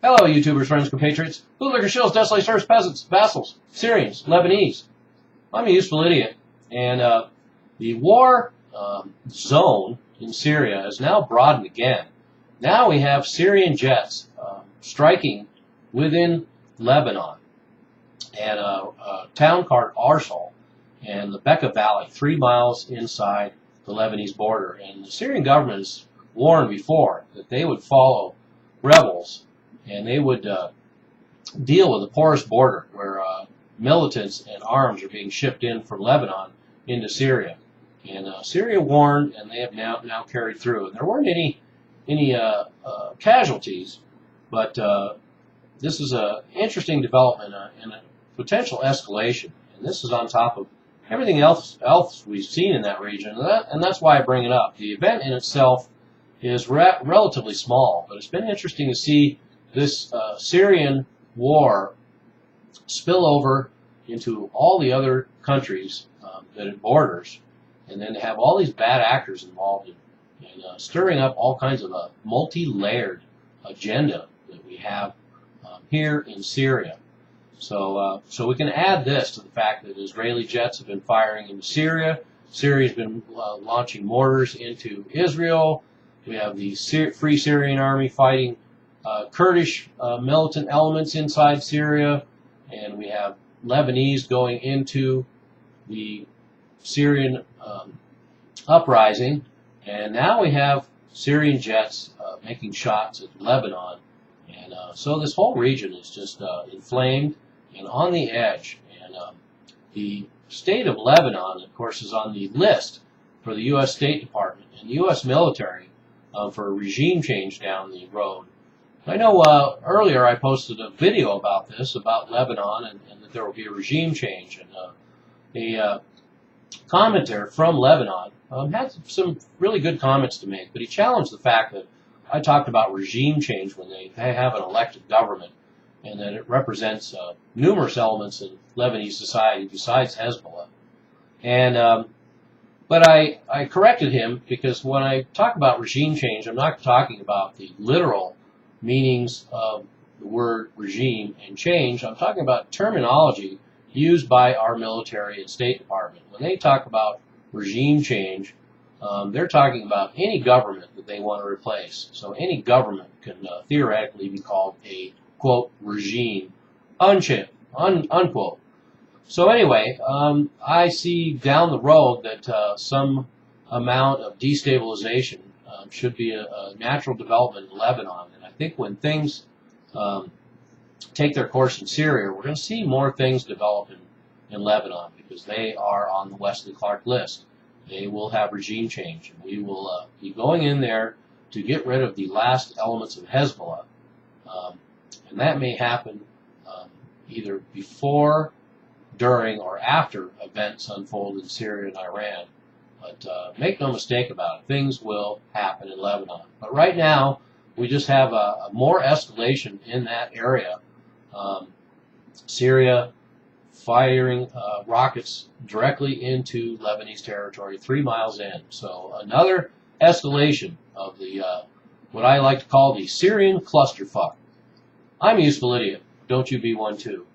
Hello, YouTubers, friends, compatriots, bootlicker shills, desolate serfs, peasants, vassals, Syrians, Lebanese. I'm a useful idiot, and the war zone in Syria has now broadened again. Now we have Syrian jets striking within Lebanon, and a town called Arsal and the Bekaa Valley, 3 miles inside the Lebanese border. And the Syrian government has warned before that they would follow rebels and they would deal with a porous border where militants and arms are being shipped in from Lebanon into Syria. And Syria warned, and they have now carried through. And there weren't any casualties, but this is an interesting development and a potential escalation. And this is on top of everything else we've seen in that region, and that's why I bring it up. The event in itself is relatively small, but it's been interesting to see this Syrian war spill over into all the other countries that it borders, and then to have all these bad actors involved in stirring up all kinds of a multi-layered agenda that we have here in Syria. So we can add this to the fact that Israeli jets have been firing into Syria. Syria's been launching mortars into Israel. We have the Free Syrian Army fighting Kurdish militant elements inside Syria, and we have Lebanese going into the Syrian uprising, and now we have Syrian jets making shots at Lebanon, and so this whole region is just inflamed and on the edge. And the state of Lebanon, of course, is on the list for the U.S. State Department and the U.S. military for a regime change down the road. I know earlier I posted a video about this, about Lebanon, and that there will be a regime change. And a commenter from Lebanon had some really good comments to make, but he challenged the fact that I talked about regime change when they have an elected government, and that it represents numerous elements in Lebanese society besides Hezbollah. And but I corrected him, because when I talk about regime change, I'm not talking about the literal meanings of the word regime and change. I'm talking about terminology used by our military and State Department. When they talk about regime change, they're talking about any government that they want to replace. So any government can theoretically be called a, quote, regime, unquote. So anyway, I see down the road that some amount of destabilization should be a natural development in Lebanon. And I think when things take their course in Syria, we're going to see more things develop in Lebanon, because they are on the Wesley Clark list. They will have regime change, and we will be going in there to get rid of the last elements of Hezbollah. And that may happen either before, during, or after events unfold in Syria and Iran. But make no mistake about it, things will happen in Lebanon. But right now, we just have a more escalation in that area. Syria firing rockets directly into Lebanese territory 3 miles in. So another escalation of the what I like to call the Syrian clusterfuck. I'm a useful idiot. Don't you be one too.